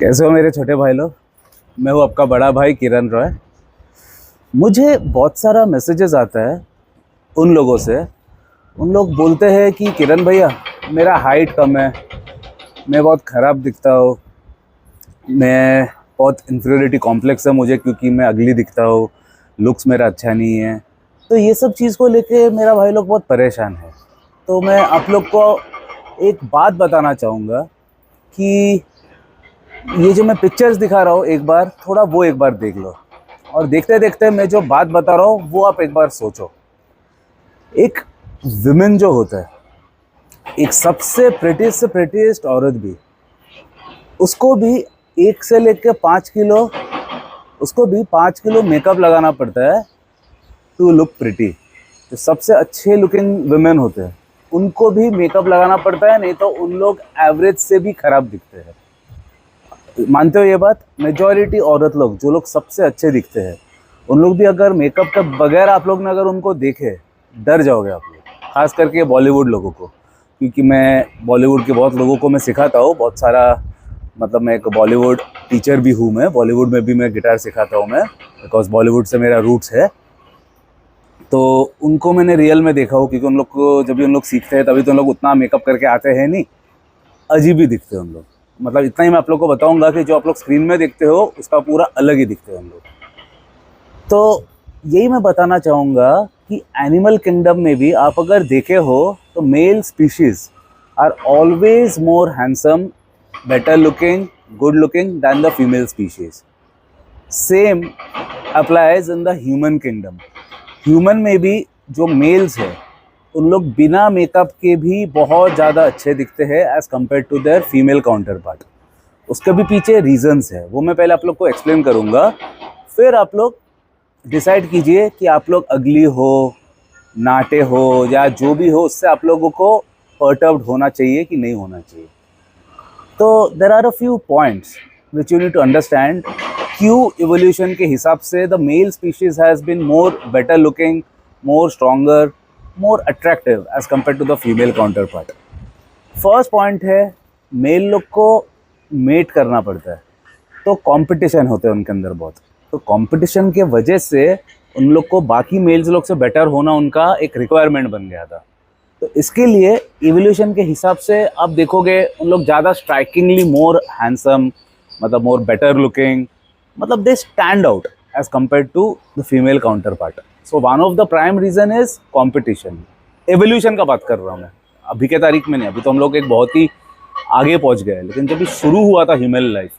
कैसे हो मेरे छोटे भाई लोग। मैं हूँ आपका बड़ा भाई किरण रॉय। मुझे बहुत सारा मैसेजेस आता है उन लोगों से। उन लोग बोलते हैं कि किरण भैया मेरा हाइट कम है, मैं बहुत ख़राब दिखता हूँ, मैं बहुत इन्फीरियरिटी कॉम्प्लेक्स है मुझे क्योंकि मैं अगली दिखता हूँ, लुक्स मेरा अच्छा नहीं है। तो ये सब चीज़ को लेके मेरा भाई लोग बहुत परेशान है। तो मैं आप लोग को एक बात बताना चाहूँगा कि ये जो मैं पिक्चर्स दिखा रहा हूँ एक बार थोड़ा वो एक बार देख लो, और देखते देखते मैं जो बात बता रहा हूँ वो आप एक बार सोचो। एक विमेन जो होता है, एक सबसे प्रेटीस्ट से प्रेटीस्ट औरत भी, उसको भी 1 से लेकर 5 किलो, उसको भी 5 किलो मेकअप लगाना पड़ता है टू लुक प्रिटी। जो सबसे अच्छे लुकिंग विमेन होते हैं उनको भी मेकअप लगाना पड़ता है, नहीं तो उन लोग एवरेज से भी खराब दिखते हैं। मानते हो ये बात? मेजॉरिटी औरत लोग जो लोग सबसे अच्छे दिखते हैं उन लोग भी अगर मेकअप के बगैर आप लोग ने अगर उनको देखे डर जाओगे आप लोग, खास करके बॉलीवुड लोगों को। क्योंकि मैं बॉलीवुड के बहुत लोगों को मैं सिखाता हूँ बहुत सारा, मतलब मैं एक बॉलीवुड टीचर भी हूँ, मैं बॉलीवुड में भी मैं गिटार सिखाता हूँ मैं, बिकॉज बॉलीवुड से मेरा रूट्स है। तो उनको मैंने रियल में देखा हो, क्योंकि उन लोग को जब भी उन लोग सीखते हैं तभी तो उन लोग उतना मेकअप करके आते हैं नहीं, अजीब ही दिखते हैं उन लोग। मतलब इतना ही मैं आप लोग को बताऊंगा कि जो आप लोग स्क्रीन में देखते हो उसका पूरा अलग ही दिखते हैं हम लोग। तो यही मैं बताना चाहूँगा कि एनिमल किंगडम में भी आप अगर देखे हो तो male species are always more handsome, better looking, good looking than the female species. Same applies in the human kingdom. Human में भी जो मेल्स है उन लोग बिना मेकअप के भी बहुत ज़्यादा अच्छे दिखते हैं as compare to their female counterpart. उसके भी पीछे रीजंस है, वो मैं पहले आप लोग को एक्सप्लेन करूँगा, फिर आप लोग डिसाइड कीजिए कि आप लोग अगली हो, नाटे हो या जो भी हो, उससे आप लोगों को पर्टर्ब्ड होना चाहिए कि नहीं होना चाहिए। तो there are a few points which you need to understand क्यों इवोल्यूशन के हिसाब से the male species has been more better looking, more stronger, more attractive as compare to the female counterpart. First point है, male लोग को met करना पड़ता है, तो कंपटीशन होते हैं उनके अंदर बहुत। तो कंपटीशन के वजह से उन लोग को बाकी मेल्स लोग से बेटर होना उनका एक रिक्वायरमेंट बन गया था। तो इसके लिए इवोल्यूशन के हिसाब से आप देखोगे उन लोग ज़्यादा स्ट्राइकिंगली मोर हैंडसम, मतलब मोर बेटर लुकिंग, मतलब they stand out as compare to the female counterpart. So one of the prime reason is competition. Evolution का बात कर रहा हूँ मैं, अभी के तारीख में नहीं, अभी तो हम लोग एक बहुत ही आगे पहुँच गए, लेकिन जब भी शुरू हुआ था ह्यूमन लाइफ,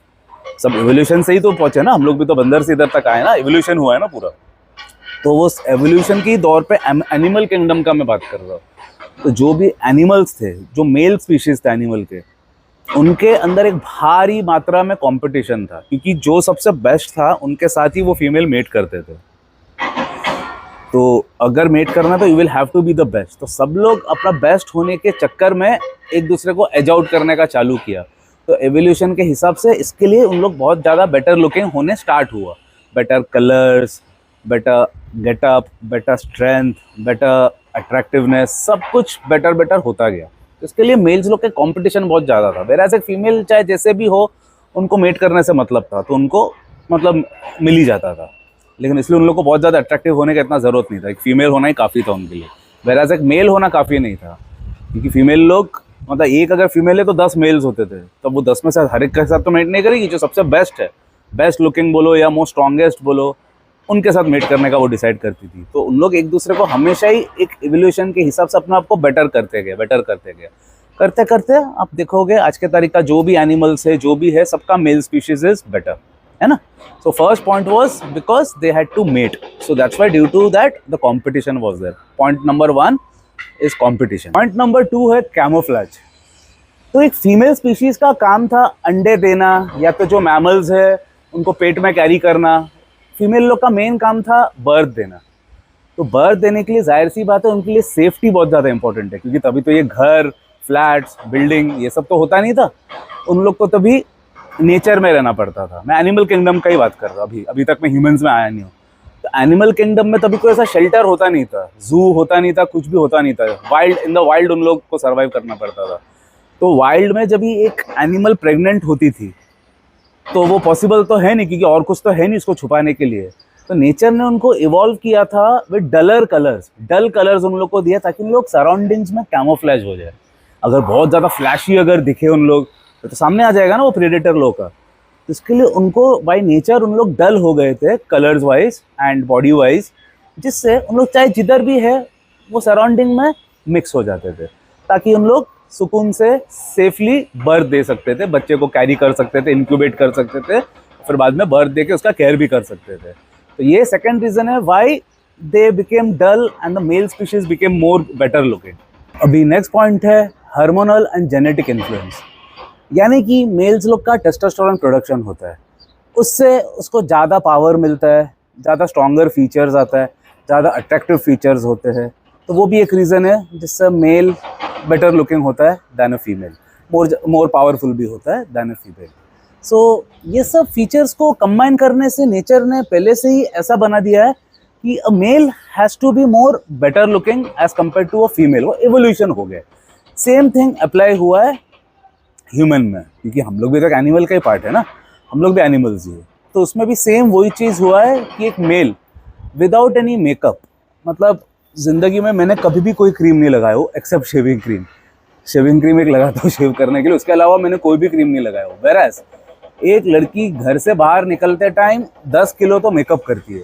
सब एवोल्यूशन से ही तो पहुँचे ना, हम लोग भी तो बंदर से इधर तक आए ना, एवोल्यूशन हुआ है ना पूरा। तो वो एवोल्यूशन की दौर पे एनिमल किंगडम का मैं बात कर रहा हूँ। तो जो भी एनिमल्स थे, जो मेल स्पीशीज थे एनिमल के, उनके अंदर एक भारी मात्रा में कंपटीशन था, क्योंकि जो सबसे बेस्ट था उनके साथ ही वो फीमेल मेट करते थे। तो अगर मेट करना तो you will have to be the best. तो सब लोग अपना बेस्ट होने के चक्कर में एक दूसरे को एज आउट करने का चालू किया। तो एवोल्यूशन के हिसाब से इसके लिए उन लोग बहुत ज़्यादा बेटर लुकिंग होने स्टार्ट हुआ। Better colours, better getup, better strength, better attractiveness, सब कुछ बेटर बेटर होता गया। तो इसके लिए मेल्स लोग के कंपटीशन बहुत ज़्यादा था। वेराज एक फीमेल चाहे जैसे भी हो, उनको मेट करने से मतलब था, तो उनको मतलब मिल ही जाता था। लेकिन इसलिए उन लोग को बहुत ज़्यादा अट्रैक्टिव होने का इतना ज़रूरत नहीं था, एक फीमेल होना ही काफ़ी था उनके लिए। वेराज एक मेल होना काफ़ी नहीं था, क्योंकि फीमेल लोग, मतलब एक अगर फीमेल है तो 10 मेल्स होते थे, तो वो 10 में से हर एक के साथ तो मेट नहीं करेगी। जो सबसे बेस्ट है, बेस्ट लुकिंग बोलो या मोस्ट स्ट्रॉन्गेस्ट बोलो, उनके साथ मेट करने का वो डिसाइड करती थी। तो उन लोग एक दूसरे को हमेशा ही एक इवोल्यूशन के हिसाब से अपने आप को बेटर करते गए, बेटर करते गए। करते करते आप देखोगे आज के तारीख का जो भी एनिमल्स है, जो भी है, सबका मेल स्पीशीज इज बेटर, है ना। So first point was because they had to mate, so that's why due to that the competition was there. Point number 1 is competition. Point number 2 है कैमोफ्लेज। तो एक फीमेल स्पीशीज का काम था अंडे देना, या तो जो मैमल्स है उनको पेट में कैरी करना। फीमेल लोग का मेन काम था बर्थ देना। तो बर्थ देने के लिए जाहिर सी बात है उनके लिए सेफ्टी बहुत ज़्यादा इंपॉर्टेंट है, क्योंकि तभी तो ये घर, फ्लैट्स, बिल्डिंग, ये सब तो होता नहीं था। उन लोग को तभी नेचर में रहना पड़ता था। मैं एनिमल किंगडम का ही बात कर रहा हूँ, अभी तक मैं ह्यूमंस में आया नहीं हूँ। तो एनिमल किंगडम में तभी कोई ऐसा शेल्टर होता नहीं था, जू होता नहीं था, कुछ भी होता नहीं था। वाइल्ड, इन द वाइल्ड उन लोग को सर्वाइव करना पड़ता था। तो वाइल्ड में जब भी एक एनिमल प्रेग्नेंट होती थी तो वो पॉसिबल तो है नहीं, क्योंकि और कुछ तो है नहीं उसको छुपाने के लिए। तो नेचर ने उनको इवॉल्व किया था विद डल कलर्स उन लोग को दिया, ताकि उन लोग सराउंडिंग्स में कैमोफ्लेज हो जाए। अगर बहुत ज़्यादा फ्लैशी अगर दिखे उन लोग तो सामने आ जाएगा ना वो प्रेडेटर लोग का। तो इसके लिए उनको बाय नेचर उन लोग डल हो गए थे colours wise and body wise, जिससे उन लोग चाहे जिधर भी है वो सराउंडिंग में मिक्स हो जाते थे, ताकि उन लोग सुकून से सेफली बर्थ दे सकते थे, बच्चे को कैरी कर सकते थे, इंक्यूबेट कर सकते थे, फिर बाद में बर्थ दे के उसका केयर भी कर सकते थे। तो ये सेकंड रीजन है why they became dull and the male species became more better looking. अभी नेक्स्ट पॉइंट है हार्मोनल एंड जेनेटिक इन्फ्लुएंस, यानी कि मेल्स लोग का टेस्टोस्टेरोन प्रोडक्शन होता है, उससे उसको ज़्यादा पावर मिलता है, ज़्यादा स्ट्रॉन्गर फीचर्स आता है, ज़्यादा अट्रैक्टिव फीचर्स होते हैं। तो वो भी एक रीज़न है जिससे मेल बेटर लुकिंग होता है then a female, more powerful भी होता है दैन अ फीमेल। सो ये सब फीचर्स को कंबाइन करने से नेचर ने पहले से ही ऐसा बना दिया है कि a male has to be more better looking as compare to a female. वो एवोल्यूशन हो गया। सेम थिंग अप्लाई हुआ है ह्यूमन में, क्योंकि हम लोग भी तो एक एनिमल का ही पार्ट है ना, हम लोग भी एनिमल्स ही है। तो उसमें भी सेम वही चीज़ हुआ है कि एक मेल विदाउट एनी मेकअप, मतलब ज़िंदगी में मैंने कभी भी कोई क्रीम नहीं लगाया हो except shaving cream. Shaving cream एक लगाता हूँ शेव करने के लिए, उसके अलावा मैंने कोई भी क्रीम नहीं लगाया हो। वेराज एक लड़की घर से बाहर निकलते टाइम 10 किलो तो मेकअप करती है,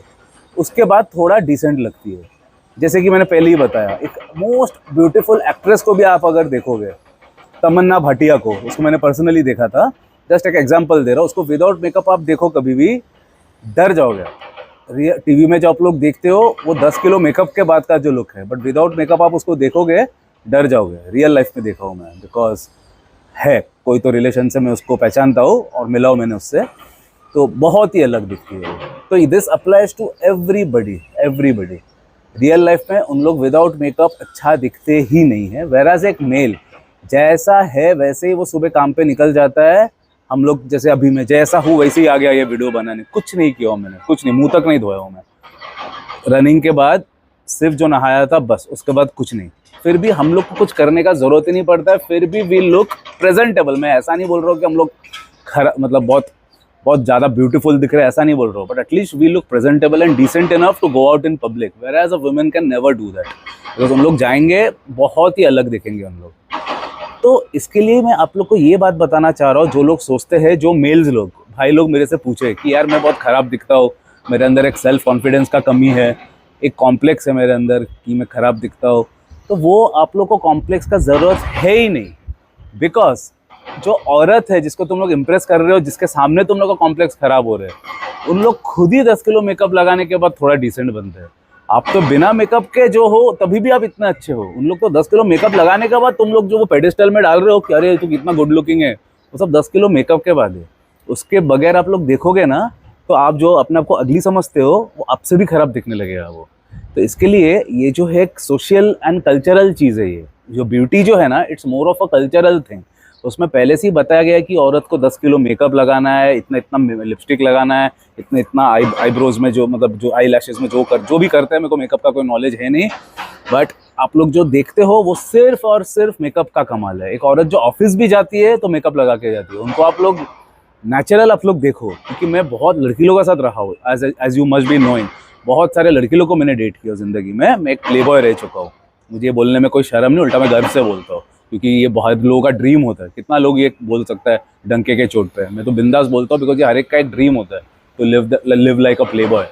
उसके बाद थोड़ा डिसेंट लगती है। जैसे कि मैंने पहले ही बताया, एक मोस्ट ब्यूटीफुल एक्ट्रेस को भी आप अगर देखोगे, तमन्ना भाटिया को, उसको मैंने पर्सनली देखा था, जस्ट एक एग्जांपल दे रहा हूँ, उसको विदाउट मेकअप आप देखो कभी भी डर जाओगे। टीवी में जो आप लोग देखते हो वो 10 किलो मेकअप के बाद का जो लुक है, बट विदाउट मेकअप आप उसको देखोगे डर जाओगे। रियल लाइफ में देखा हूँ मैं, बिकॉज है कोई तो रिलेशन से मैं उसको पहचानता हूँ और मिला हूँ मैंने उससे, तो बहुत ही अलग दिखती है। तो this applies to everybody. Real life में उन लोग विदाउट मेकअप अच्छा दिखते ही नहीं है। वेराज एक मेल जैसा है वैसे ही वो सुबह काम पे निकल जाता है। हम लोग जैसे अभी मैं जैसा हूँ वैसे ही आ गया ये वीडियो बनाने, कुछ नहीं किया मैंने, कुछ नहीं, मुंह तक नहीं धोया हूँ मैं। रनिंग के बाद सिर्फ जो नहाया था बस, उसके बाद कुछ नहीं। फिर भी हम लोग को कुछ करने का जरूरत ही नहीं पड़ता है, फिर भी वी लुक प्रेजेंटेबल। मैं ऐसा नहीं बोल रहा हूँ कि हम लोग मतलब बहुत ज़्यादा ब्यूटीफुल दिख रहे हैं, ऐसा नहीं बोल रहा हूँ, but at least we look presentable and decent enough to go out in public, whereas a women can never do that. Because उन लोग जाएंगे बहुत ही अलग दिखेंगे उन लोग। तो इसके लिए मैं आप लोग को ये बात बताना चाह रहा हूँ, जो लोग सोचते हैं, जो मेल्स लोग भाई लोग मेरे से पूछे कि यार मैं बहुत ख़राब दिखता हूँ, मेरे अंदर एक सेल्फ कॉन्फिडेंस का कमी है, एक कॉम्प्लेक्स है मेरे अंदर कि मैं ख़राब दिखता हूँ, तो वो आप लोग को कॉम्प्लेक्स का ज़रूरत है ही नहीं। बिकॉज जो औरत है जिसको तुम लोग इम्प्रेस कर रहे हो, जिसके सामने तुम लोग का कॉम्प्लेक्स ख़राब हो रहे हैं, उन लोग खुद ही 10 किलो मेकअप लगाने के बाद थोड़ा डिसेंट बनते हैं। आप तो बिना मेकअप के जो हो तभी भी आप इतने अच्छे हो। उन लोग तो 10 किलो मेकअप लगाने के बाद तुम लोग जो वो पेडिस्टल में डाल रहे हो कि अरे तू कितना गुड लुकिंग है, वो सब 10 किलो मेकअप के बाद है। उसके बगैर आप लोग देखोगे ना तो आप जो अपने आप को अगली समझते हो वो आपसे भी खराब दिखने लगेगा वो। तो इसके लिए ये जो है एक सोशल एंड कल्चरल चीज़ है। ये जो ब्यूटी जो है ना, it's more of a cultural thing. उसमें पहले से ही बताया गया है कि औरत को 10 किलो मेकअप लगाना है, इतना इतना लिपस्टिक लगाना है, इतना इतना आईब्रोज में जो मतलब जो आई लैशेज में जो भी करते हैं, मेरे को मेकअप का कोई नॉलेज है नहीं, बट आप लोग जो देखते हो वो सिर्फ और सिर्फ मेकअप का कमाल है। एक औरत जो ऑफिस भी जाती है तो मेकअप लगा के जाती है, उनको आप लोग नेचुरल आप लोग देखो। क्योंकि मैं बहुत लड़की लोगों के साथ रहा हूँ, as you must be knowing, बहुत सारे लड़की लोगों को मैंने डेट किया ज़िंदगी में। मैं एक प्ले बॉय रह चुका हूँ, मुझे ये बोलने में कोई शर्म नहीं, उल्टा मैं गर्व से बोलता हूँ, क्योंकि ये बहुत लोगों का ड्रीम होता है। कितना लोग ये बोल सकता है डंके के चोट पे, मैं तो बिंदास बोलता हूँ, बिकॉज ये हर एक का एक ड्रीम होता है तो लिव लाइक अ प्ले बॉय,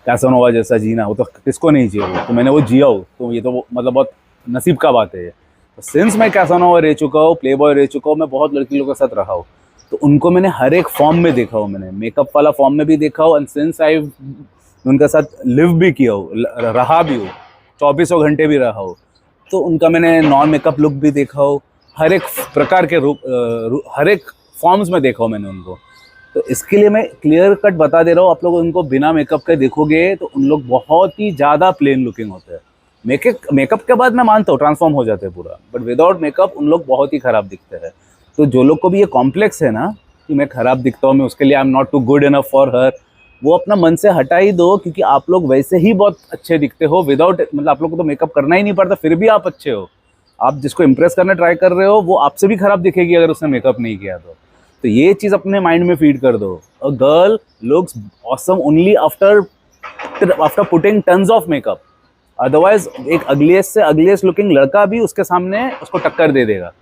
कैसानोवा जैसा जीना। वो तो किसको नहीं चाहिए, वो तो मैंने वो जिया हो, तो ये तो मतलब बहुत नसीब का बात है ये। तो सिंस मैं कैसानोवा रह चुका हूँ, प्ले बॉय रह चुका हूँ, मैं बहुत लड़की लोगों के साथ रहा हूँ, तो उनको मैंने हर एक फॉर्म में देखा हूँ। मैंने मेकअप वाला फॉर्म में भी देखा हूँ, एंड सिंस आई उनके साथ लिव भी किया हो, रहा भी हो, 2400 घंटे भी रहा हो, तो उनका मैंने नॉन मेकअप लुक भी देखा हो, हर एक प्रकार के हर एक फॉर्म्स में देखा हो मैंने उनको। तो इसके लिए मैं क्लियर कट बता दे रहा हूँ, आप लोग उनको बिना मेकअप के देखोगे तो उन लोग बहुत ही ज़्यादा प्लेन लुकिंग होते हैं। मेकअप के बाद मैं मानता हूँ ट्रांसफॉर्म हो जाते हैं पूरा, बट विदाउट मेकअप उन लोग बहुत ही ख़राब दिखते हैं। तो जो लोग को भी ये कॉम्प्लेक्स है ना कि मैं ख़राब दिखता हूँ, मैं उसके लिए I am not too good enough for her, वो अपना मन से हटा ही दो, क्योंकि आप लोग वैसे ही बहुत अच्छे दिखते हो विदाउट, मतलब आप लोग को तो मेकअप करना ही नहीं पड़ता, फिर भी आप अच्छे हो। आप जिसको इम्प्रेस करने ट्राई कर रहे हो वो आपसे भी खराब दिखेगी अगर उसने मेकअप नहीं किया तो। तो ये चीज़ अपने माइंड में फीड कर दो, a girl looks awesome only after putting tons of makeup. Otherwise एक अगलीस्ट से अगलीस्ट लुकिंग लड़का भी उसके सामने उसको टक्कर दे देगा,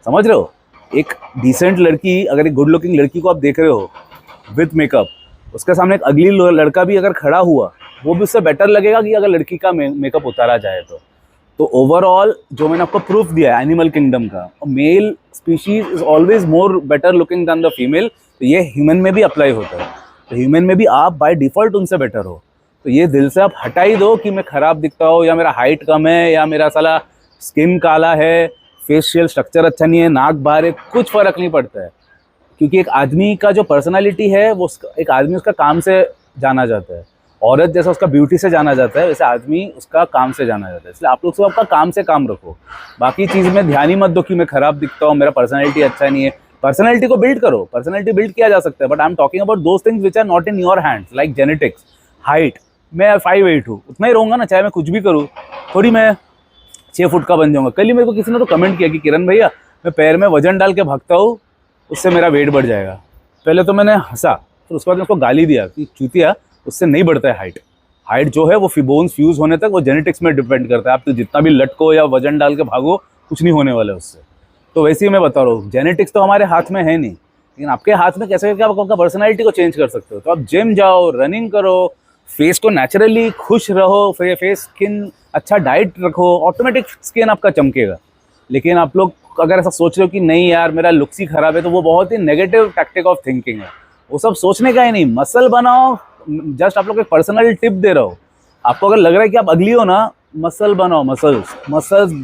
समझ रहे हो। एक डिसेंट लड़की, अगर एक गुड लुकिंग लड़की को आप देख रहे हो विथ मेकअप, उसके सामने एक अगली लड़का भी अगर खड़ा हुआ, वो भी उससे बेटर लगेगा कि अगर लड़की का मेकअप उतारा जाए तो ओवरऑल जो मैंने आपको प्रूफ दिया है एनिमल किंगडम का, male species is always more better looking than the female. तो ये ह्यूमन में भी अप्लाई होता है, तो ह्यूमन में भी आप बाय डिफॉल्ट उनसे बेटर हो। तो ये दिल से आप हटा ही दो कि मैं खराब दिखता हूँ, या मेरा हाइट कम है, या मेरा साला स्किन काला है, फेशियल स्ट्रक्चर अच्छा नहीं है, नाक बाहर है, कुछ फ़र्क नहीं पड़ता है। क्योंकि एक आदमी का जो पर्सनालिटी है वो एक आदमी उसका काम से जाना जाता है। औरत जैसा उसका ब्यूटी से जाना जाता है, वैसे आदमी उसका काम से जाना जाता है। इसलिए आप लोग सब आपका काम से काम रखो, बाकी चीज़ में ध्यान ही मत दो कि मैं खराब दिखता हूँ, मेरा पर्सनैलिटी अच्छा नहीं है। पर्सनैलिटी को बिल्ड करो, पर्सनैलिटी बिल्ड किया जा सकता है, but I am talking about those things which are not in your hands, like genetics. Height, मैं 5'8" हूँ, उतना ही रहूँगा ना, चाहे मैं कुछ भी करूँ, थोड़ी मैं 6 फुट का बन जाऊँगा। कल ही मेरे को किसी ने तो कमेंट किया कि किरण भैया मैं पैर में वजन डाल के भागता हूँ, उससे मेरा वेट बढ़ जाएगा। पहले तो मैंने हंसा, फिर उसके बाद मैं उसको गाली दिया कि चूतिया, उससे नहीं बढ़ता है हाइट। हाइट जो है वो बोन्स फ्यूज होने तक वो जेनेटिक्स में डिपेंड करता है। आप तो जितना भी लटको या वजन डाल के भागो, कुछ नहीं होने वाला है उससे। तो वैसे ही मैं बता रहा हूँ, जेनेटिक्स तो हमारे हाथ में है नहीं, लेकिन आपके हाथ में कैसे करके आप आपका पर्सनैलिटी को चेंज कर सकते हो। तो आप जिम जाओ, रनिंग करो, फेस को नेचुरली खुश रहो, फेस स्किन अच्छा डाइट रखो, ऑटोमेटिक स्किन आपका चमकेगा। लेकिन आप लोग अगर ऐसा सोच रहे हो कि नहीं यार मेरा लुक्स ही खराब है, तो वो बहुत ही नेगेटिव टैक्टिक ऑफ थिंकिंग है। वो सब सोचने का ही नहीं, मसल बनाओ। जस्ट आप लोग एक पर्सनल टिप दे रहा हो, आपको अगर लग रहा है कि आप अगली हो ना, मसल बनाओ, मसल्स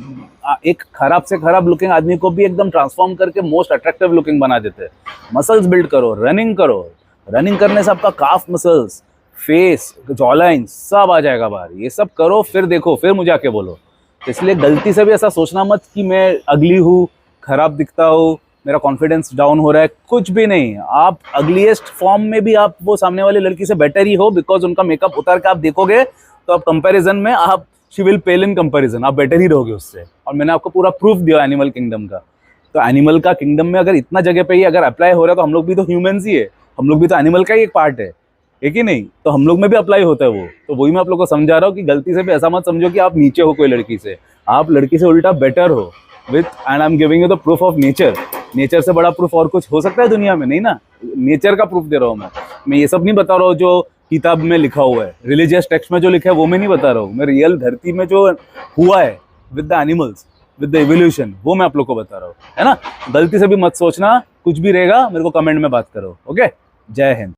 एक खराब से खराब लुकिंग आदमी को भी एकदम ट्रांसफॉर्म करके मोस्ट अट्रैक्टिव लुकिंग बना देते हैं। मसल्स बिल्ड करो, रनिंग करो, रनिंग करने से आपका काफ मसल्स, फेस, जॉलाइन सब आ जाएगा बाहर। ये सब करो, फिर देखो, फिर मुझे आके बोलो। तो इसलिए गलती से भी ऐसा सोचना मत कि मैं अगली हूँ, खराब दिखता हूँ, मेरा कॉन्फिडेंस डाउन हो रहा है, कुछ भी नहीं। आप अगलीस्ट फॉर्म में भी आप वो सामने वाली लड़की से बेटर ही हो, बिकॉज उनका मेकअप उतार के आप देखोगे तो आप कंपैरिजन में आप she will pale in comparison, आप बेटर ही रहोगे उससे। और मैंने आपको पूरा प्रूफ दिया एनिमल किंगडम का। तो एनिमल का किंगडम में अगर इतना जगह पे ही अगर अप्लाई हो रहा है, तो हम लोग भी तो ह्यूमंस ही है, हम लोग भी तो एनिमल का ही एक पार्ट है कि नहीं। तो हम लोग में भी अप्लाई होता है वो। तो वही मैं आप लोग को समझा रहा हूँ कि गलती से भी ऐसा मत समझो कि आप नीचे हो कोई लड़की से, आप लड़की से उल्टा बेटर हो with, and I am giving you the proof of nature. Nature से बड़ा प्रूफ और कुछ हो सकता है दुनिया में? नहीं ना। नेचर का प्रूफ दे रहा हूँ मैं ये सब नहीं बता रहा हूँ जो किताब में लिखा हुआ है, रिलीजियस टेक्स्ट में जो लिखा है वो मैं नहीं बता रहा हूँ। मैं रियल धरती में जो हुआ है with the animals, with the evolution, वो मैं आप लोग को बता रहा हूँ, है ना। गलती से भी मत सोचना, कुछ भी रहेगा मेरे को कमेंट में बात करो। ओके, जय हिंद।